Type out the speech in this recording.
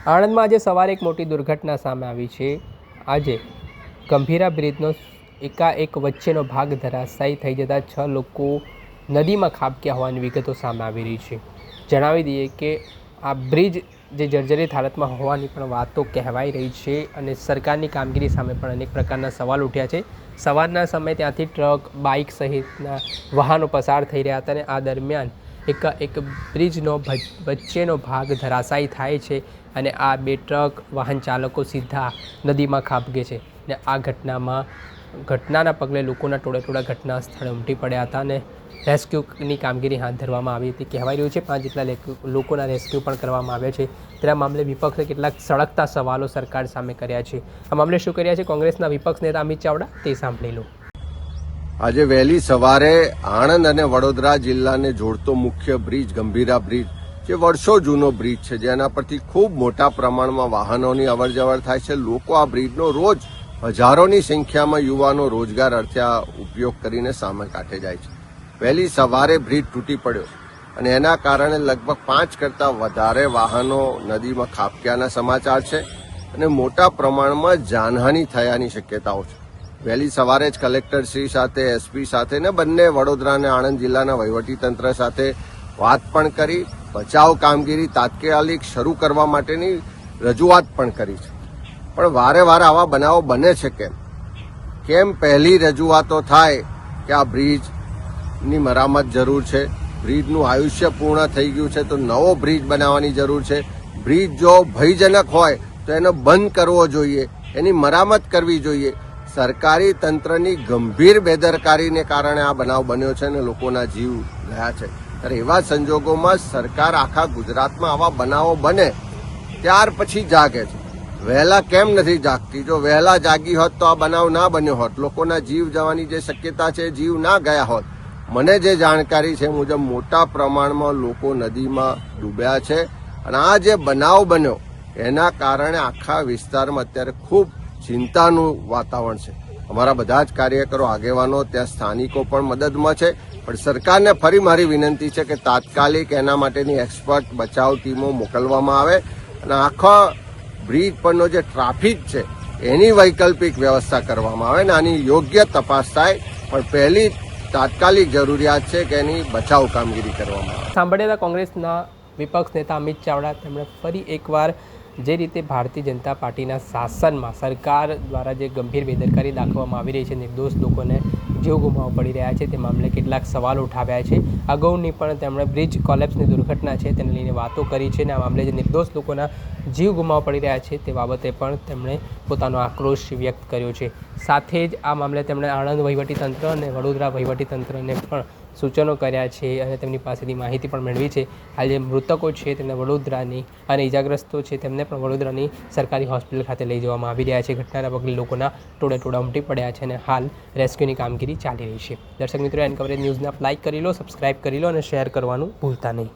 આણંદમાં આજે સવારે એક મોટી દુર્ઘટના સામે આવી છે। આજે ગંભીરા બ્રિજનો એકાએક વચ્ચેનો ભાગ ધરાશાયી થઈ જતાં 6 લોકો નદીમાં ખાબક્યા હોવાની વિગતો સામે આવી રહી છે। જણાવી દઈએ કે આ બ્રિજ જે જર્જરિત હાલતમાં હોવાની પણ વાતો કહેવાઈ રહી છે અને સરકારની કામગીરી સામે પણ અનેક પ્રકારના સવાલ ઉઠ્યા છે। સવારના સમયે ત્યાંથી ટ્રક, બાઇક સહિતના વાહનો પસાર થઈ રહ્યા હતા અને આ દરમિયાન એક બ્રિજનો વચ્ચેનો ભાગ ધરાશાયી થાય છે અને આ બે ટ્રક વાહન ચાલકો સીધા નદીમાં ખાબકે છે અને આ ઘટનાના પગલે લોકોના ટોળેટોળા ઘટના સ્થળે ઉમટી પડ્યા હતા અને રેસ્ક્યુની કામગીરી હાથ ધરવામાં આવી હતી। કહેવાય રહ્યું છે 5 જેટલા લોકોના રેસ્ક્યુ પણ કરવામાં આવ્યા છે। ત્યારે આ મામલે વિપક્ષે કેટલાક સળગતા સવાલો સરકાર સામે કર્યા છે। આ મામલે શું કર્યા છે કોંગ્રેસના વિપક્ષ નેતા અમિત ચાવડા, તે સાંભળી લો। આજે વહેલી સવારે આણંદ અને વડોદરા જિલ્લાને જોડતો મુખ્ય બ્રિજ ગંભીરા બ્રિજ, જે વર્ષો જૂનો બ્રિજ છે, જેના પરથી ખૂબ મોટા પ્રમાણમાં વાહનોની અવરજવર થાય છે। લોકો આ બ્રિજનો રોજ હજારોની સંખ્યામાં યુવાનો રોજગાર અર્થે આ ઉપયોગ કરીને સામે કાંઠે જાય છે। વહેલી સવારે બ્રિજ તૂટી પડ્યો અને એના કારણે લગભગ 5 કરતાં વધારે વાહનો નદીમાં ખાબક્યાના સમાચાર છે અને મોટા પ્રમાણમાં જાનહાનિ થયાની શક્યતાઓ છે। વહેલી સવારે જ કલેક્ટરશ્રી સાથે, એસપી સાથે ને બંને વડોદરા અને આણંદ જિલ્લાના વહીવટીતંત્ર સાથે વાત પણ કરી, બચાવ કામગીરી તાત્કાલિક શરૂ કરવા માટેની રજૂઆત પણ કરી છે। પણ વારે વારે આવા બનાવો બને છે કેમ? પહેલી રજૂઆતો થાય કે આ બ્રિજની મરામત જરૂર છે, બ્રિજનું આયુષ્ય પૂર્ણ થઈ ગયું છે તો નવો બ્રિજ બનાવવાની જરૂર છે। બ્રિજ જો ભયજનક હોય તો એનો બંધ કરવો જોઈએ, એની મરામત કરવી જોઈએ। સરકારી તંત્રની ગંભીર બેદરકારીને કારણે આ બનાવ બન્યો છે અને લોકોના જીવ ગયા છે। ત્યારે એવા સંજોગોમાં સરકાર આખા ગુજરાતમાં આવા બનાવો બને ત્યાર પછી જાગે છે, વહેલા કેમ નથી જાગતી? જો વહેલા જાગી હોત તો આ બનાવ ના બન્યો હોત, લોકોના જીવ જવાની જે શક્યતા છે, જીવ ના ગયા હોત। મને જે જાણકારી છે મુજબ મોટા પ્રમાણમાં લોકો નદીમાં ડૂબ્યા છે અને આ જે બનાવ બન્યો એના કારણે આખા વિસ્તારમાં અત્યારે ખૂબ ચિંતાનું વાતાવરણ છે। અમારા બધા જ કાર્યકરો, આગેવાનો, ત્યાં સ્થાનિકો પણ મદદમાં છે, પણ સરકારને ફરી મારી વિનંતી છે કે તાત્કાલિક એના માટેની એક્સપર્ટ બચાવ ટીમો મોકલવામાં આવે અને આખા બ્રિજ પરનો જે ટ્રાફિક છે એની વૈકલ્પિક વ્યવસ્થા કરવામાં આવે અને આની યોગ્ય તપાસ થાય। પણ પહેલી તાત્કાલિક જરૂરિયાત છે કે એની બચાવ કામગીરી કરવામાં આવે। સાંભળ્યા કોંગ્રેસના વિપક્ષ નેતા અમિત ચાવડા, તેમણે ફરી એકવાર જે રીતે ભારતીય જનતા પાર્ટીના શાસનમાં સરકાર દ્વારા જે ગંભીર બેદરકારી દાખવવામાં આવી રહી છે, નિર્દોષ લોકોને જીવ ગુમાવવા પડી રહ્યા છે, તે મામલે કેટલાક સવાલ ઉઠાવ્યા છે। અગાઉની પણ તેમણે બ્રિજ કોલેપ્સની દુર્ઘટના છે તેને લઈને વાતો કરી છે અને આ મામલે જે નિર્દોષ લોકોના જીવ ગુમાવવા પડી રહ્યા છે તે બાબતે પણ તેમણે પોતાનો આક્રોશ વ્યક્ત કર્યો છે। સાથે જ આ મામલે તેમણે આણંદ વહીવટીતંત્ર અને વડોદરા વહીવટીતંત્રને પણ સૂચનો કર્યા છે અને તેમની પાસેથી માહિતી પણ મેળવી છે। હાલ જે મૃતકો છે તેમને વડોદરાની અને ઇજાગ્રસ્તો છે તેમને પણ વડોદરાની સરકારી હોસ્પિટલ ખાતે લઈ જવામાં આવી રહ્યા છે। ઘટનાના પગલે લોકોના ટોળેટોળા ઉમટી પડ્યા છે અને હાલ રેસ્ક્યુની કામગીરી ચાલી રહી છે। દર્શક મિત્રો, એન કવરેજ ન્યૂઝને આપ લાઇક કરી લો, સબસ્ક્રાઇબ કરી લો અને શેર કરવાનું ભૂલતા નહીં।